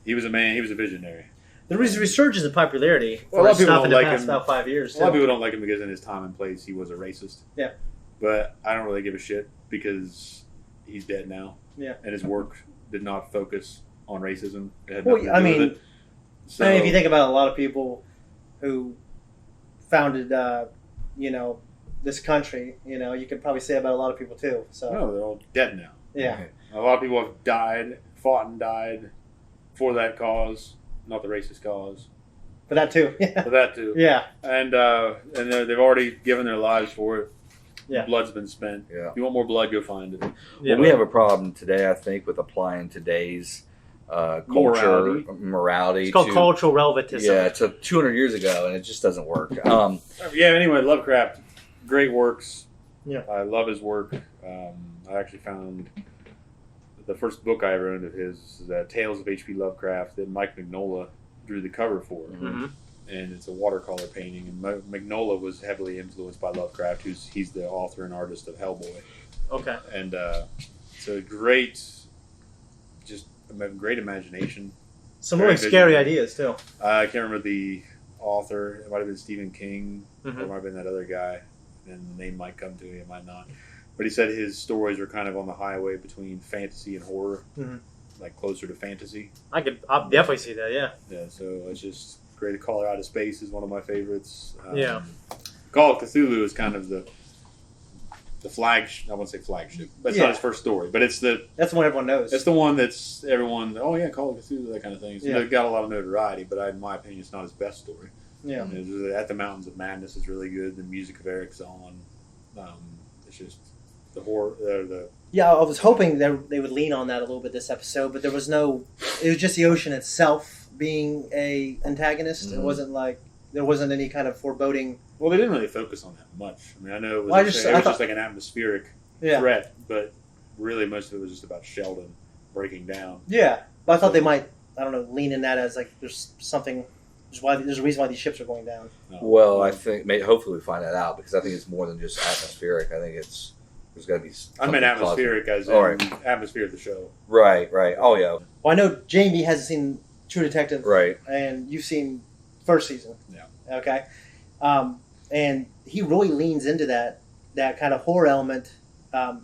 he was a man, he was a visionary. There was a resurgence of popularity Well, a for lot his of people stuff in don't the like past him. about 5 years. A lot of people don't like him because in his time and place he was a racist. Yeah. But I don't really give a shit because he's dead now. Yeah. And his work did not focus on racism. It had Well, nothing to I do mean, with it. So, I mean, if you think about a lot of people who founded, this country, you could probably say about a lot of people too. So no, they're all dead now. yeah, A lot of people have died, fought and died for that cause, not the racist cause. for that too. For that too. Yeah, And they've already given their lives for it. Yeah. Blood's been spent. Yeah. If you want more blood, go find it. yeah. Well, we have a problem today, I think, with applying today's culture, morality. It's called to, cultural relativism. Yeah, to 200 years ago, and it just doesn't work. Anyway, Lovecraft, great works. Yeah. I love his work. I actually found the first book I ever owned of his is Tales of H.P. Lovecraft that Mike Mignola drew the cover for. Mm-hmm. And it's a watercolor painting. And Mignola was heavily influenced by Lovecraft, he's the author and artist of Hellboy. Okay. And it's a great imagination. Some Very really scary visionary. ideas too. I can't remember the author. It might have been Stephen King, or Mhm. it might have been that other guy. And the name might come to me, it might not. But he said his stories are kind of on the highway between fantasy and horror, Mhm. like closer to fantasy. I'll definitely see that. Yeah. Yeah, so it's just great. Call Out of Space is one of my favorites. Yeah. Call of Cthulhu is kind of the flagship. I wouldn't say flagship, but it's Yeah. not his first story. But it's the That's the one everyone knows. It's the one that's everyone, oh yeah, Call of Cthulhu, that kind of thing. So Yeah. It got a lot of notoriety, but in my opinion, it's not his best story. yeah. At the Mountains of Madness is really good. The music of Eric Zahn. It's just the horror. Yeah, I was hoping that they would lean on that a little bit this episode, but there was no. It was just the ocean itself being a antagonist. Mhm. It wasn't like there wasn't any kind of foreboding. Well, they didn't really focus on that much. I mean, I know it was, Well, I just thought- like an atmospheric Yeah, threat, but really most of it was just about Sheldon breaking down. yeah. But I thought they might. I don't know. Lean in that as like there's something. There's a reason why these ships are going down. No. Well, I think hopefully we find that out because I think it's more than just atmospheric. I think there's got to be. I meant something atmospheric as in All right. atmosphere of the show. Right. Oh yeah. Well, I know Jamie hasn't seen True Detective, Right. and you've seen first season. Yeah. Okay. And he really leans into that kind of horror element,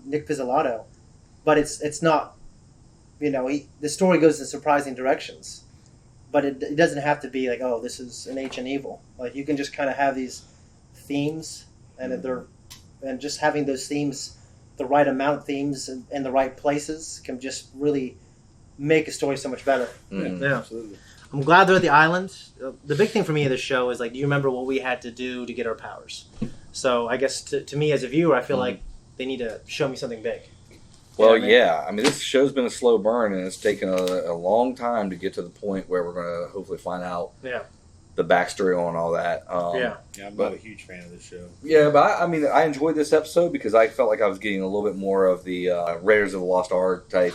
Nick Pizzolatto, but it's not. The story goes in surprising directions, but it doesn't have to be like, oh, this is an ancient evil. Like you can just kind of have these themes, and if they're and just having those themes, the right amount of themes in the right places can just really make a story so much better. Mhm. Yeah. Absolutely. I'm glad they're at the island. The big thing for me in this show is like, do you remember what we had to do to get our powers? So I guess to me as a viewer, I feel like they need to show me something big. Well, You know what I mean? yeah. I mean, this show's been a slow burn, and it's taken a long time to get to the point where we're going to hopefully find out Yeah. the backstory on all that. Yeah, I'm not a huge fan of this show. Yeah, but I enjoyed this episode because I felt like I was getting a little bit more of the Raiders of the Lost Ark type.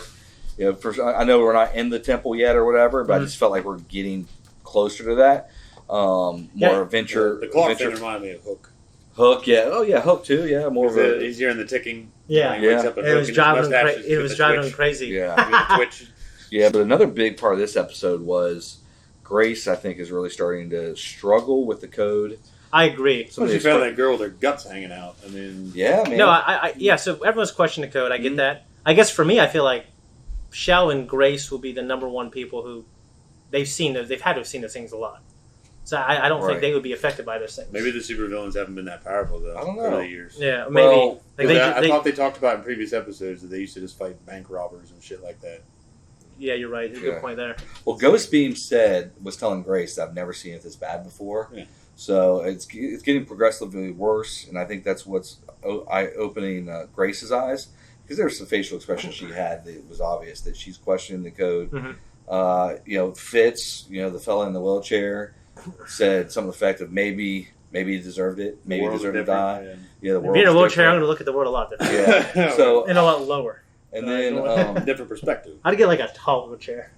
I know we're not in the temple yet or whatever, but I just felt like we're getting closer to that. More adventure. The clock thing adventure. reminded me of Hook. Hook, yeah. Oh, yeah, Hook, too. Yeah, more of a... He's hearing the ticking. Yeah. He wakes up and It was Hook driving and him. his mustache It was is driving him twitch. crazy. Yeah. The twitch. Yeah, but another big part of this episode was Grace, I think, is really starting to struggle with the code. I agree. So she found that girl with her guts hanging out. I mean... Yeah, man. No, yeah, so everyone's questioning the code. I get that. I guess for me, I feel like Shell and Grace will be the number one people who they've had to have seen those things a lot. So I don't think they would be affected by those things. Maybe the supervillains haven't been that powerful, though, I don't know. over the years. Yeah, maybe. Well, I thought they talked about in previous episodes that they used to just fight bank robbers and shit like that. Yeah, you're right. There's a good point there. Well, Ghost Beam was telling Grace that I've never seen it this bad before. Yeah. So it's getting progressively worse, and I think that's what's opening Grace's eyes, because there were some facial expressions she had that it was obvious that she's questioning the code. Mm-hmm. Fitz, the fella in the wheelchair, said something to the effect of maybe he deserved it, maybe he deserved to die. Yeah, the world. Being in a wheelchair, I'm going to look at the world a lot different. Yeah. So and a lot lower. And then different perspective. I'd get like a tall wheelchair,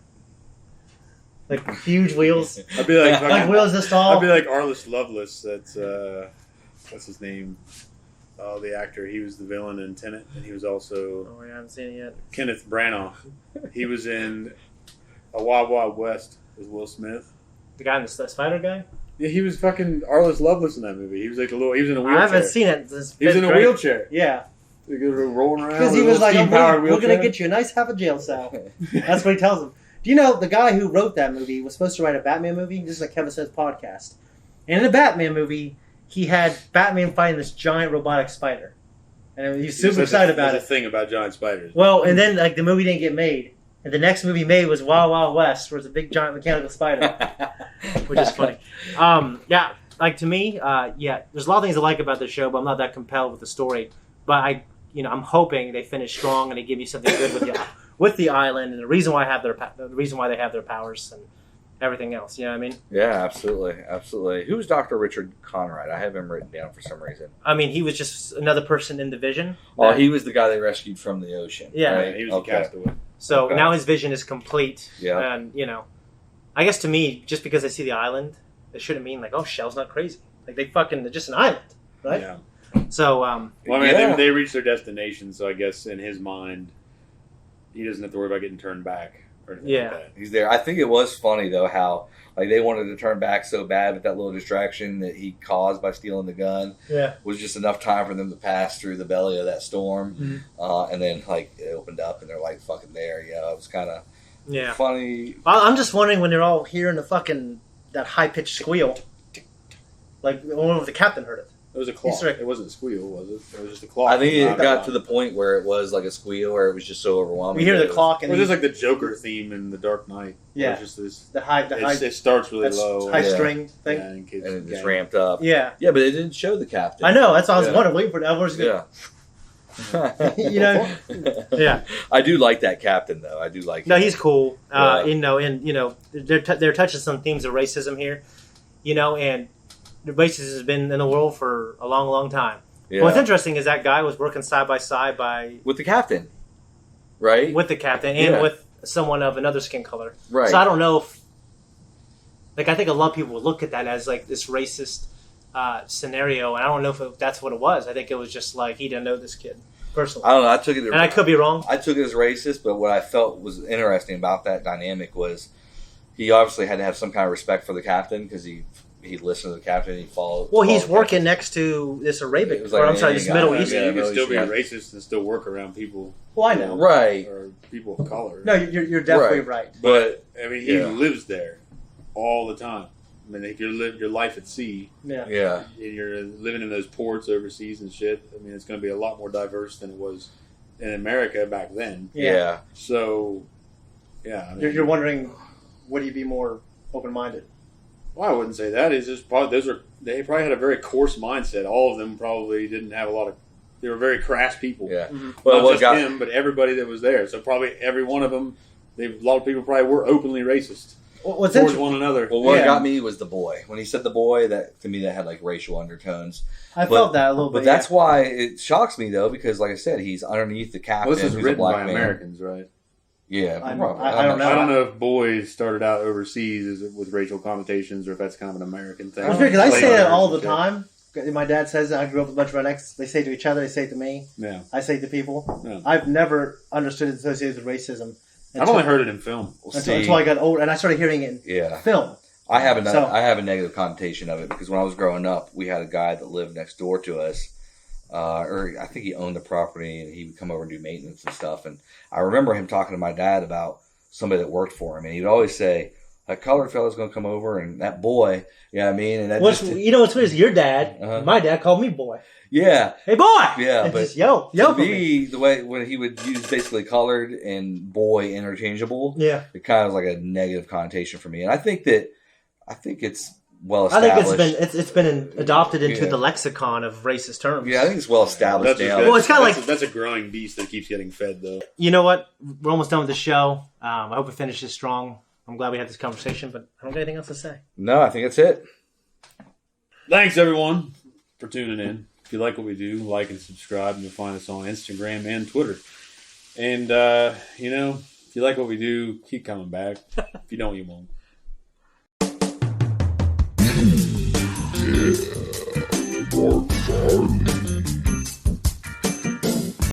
like huge wheels. I'd be like, like wheels this tall. I'd be like Arliss Lovelace. That's what's his name? Oh, the actor. He was the villain in Tenet, and he was also. Oh, yeah, I haven't seen it yet. Kenneth Branagh. He was in A Wild Wild West with Will Smith. The guy in the spider guy. Yeah, he was fucking Arliss Lovelace in that movie. He was like he was in a wheelchair. I haven't seen it. He was in a wheelchair. Yeah. He was rolling around. Because he was like, we're going to wheelchair. get you a nice half a jail cell. That's what he tells him. Do you know the guy who wrote that movie was supposed to write a Batman movie? This is like Kevin Says podcast. And in the Batman movie, he had Batman fighting this giant robotic spider. And he was super excited about it. There's a thing about giant spiders. Well, and then like the movie didn't get made. And the next movie made was Wild Wild West, where it's a big giant mechanical spider. Which is funny. Yeah, like to me, there's a lot of things I like about the show, but I'm not that compelled with the story. But I'm hoping they finish strong and they give you something good with the island and the reason why they have their powers and everything else. You know what I mean? Yeah, absolutely. Who's Dr. Richard Conrad? I have him written down for some reason. I mean, he was just another person in the Vision. Oh, he was the guy they rescued from the ocean. Yeah, right? He was a castaway. So now his vision is complete. Yeah, and I guess to me, just because I see the island, it shouldn't mean like, oh, Shell's not crazy. Like they're just an island, right? Yeah. So, they reached their destination, so I guess in his mind, he doesn't have to worry about getting turned back or anything like that. He's there. I think it was funny though how like they wanted to turn back so bad, but that little distraction that he caused by stealing the gun was just enough time for them to pass through the belly of that storm, and then like it opened up and they're like fucking there. Yeah, it was kind of funny. I'm just wondering when they're all hearing that high pitched squeal, like I wonder if the captain heard it. It was a claw. It wasn't a squeal, was it? It was just a claw. I think it got to the point where it was like a squeal, where it was just so overwhelming. We hear the clock, and it was just like the Joker theme in The Dark Knight. Yeah, it's just this. It starts really low, high string thing, and it just ramped up. Yeah, but it didn't show the captain. I know. That's what I was wondering. Waiting for the Elvis. Yeah. I do like that captain though. I do like. No, he's cool. They're touching some themes of racism here, and. The racism has been in the world for a long, long time. Yeah. What's interesting is that guy was working side by side with the captain, right? With the captain and with someone of another skin color. Right. So I don't know if, I think a lot of people would look at that as like this racist scenario, and I don't know if that's what it was. I think it was just like he didn't know this kid personally. I don't know. I took it, and I could be wrong. I took it as racist, but what I felt was interesting about that dynamic was he obviously had to have some kind of respect for the captain because he listened to the captain and he followed. Well, he's working next to this Arabic, this Middle Eastern. You can still be racist and still work around people. Well, I know, right? Or people of color. No, you're definitely right. But I mean, he lives there all the time. I mean, if you live your life at sea, and you're living in those ports overseas and shit. I mean, it's going to be a lot more diverse than it was in America back then. Yeah. So, I mean, you're wondering, would he be more open-minded? Well, I wouldn't say that. It's just probably they probably had a very coarse mindset. All of them probably didn't have a lot of. They were very crass people. Yeah. Mm-hmm. Well, not just him, but everybody that was there. So probably every one of them. A lot of people probably were openly racist towards one another. Well, what got me was the boy. When he said the boy, that to me that had like racial undertones. I felt that a little bit. But that's why it shocks me though, because like I said, he's underneath the captain. Well, this is written by Americans, right? Yeah, I don't know. I don't know if boys started out overseas with racial connotations, or if that's kind of an American thing. Because I say that all the time. My dad says I grew up with a bunch of rednecks. They say to each other, they say to me. Yeah. I say to people. Yeah. I've never understood it associated with racism. I've only heard it in film. Until I got older, and I started hearing it in film. I have a negative connotation of it because when I was growing up, we had a guy that lived next door to us, or I think he owned the property, and he would come over and do maintenance and stuff. And I remember him talking to my dad about somebody that worked for him, and he'd always say, "A colored fella's going to come over, and that boy, you know what I mean?" And that what's weird is your dad, my dad called me boy. Yeah. Hey, boy! Yeah, and but just yo to for me, the way when he would use basically colored and boy interchangeable, it kind of was like a negative connotation for me. And I think it's well established. I think it's been adopted into the lexicon of racist terms. Yeah, I think it's well established now. Well, it's kind of like that's a growing beast that keeps getting fed, though. You know what? We're almost done with the show. I hope it finishes strong. I'm glad we had this conversation, but I don't got anything else to say. No, I think that's it. Thanks, everyone, for tuning in. If you like what we do, like and subscribe, and you'll find us on Instagram and Twitter. And, if you like what we do, keep coming back. If you don't, you won't.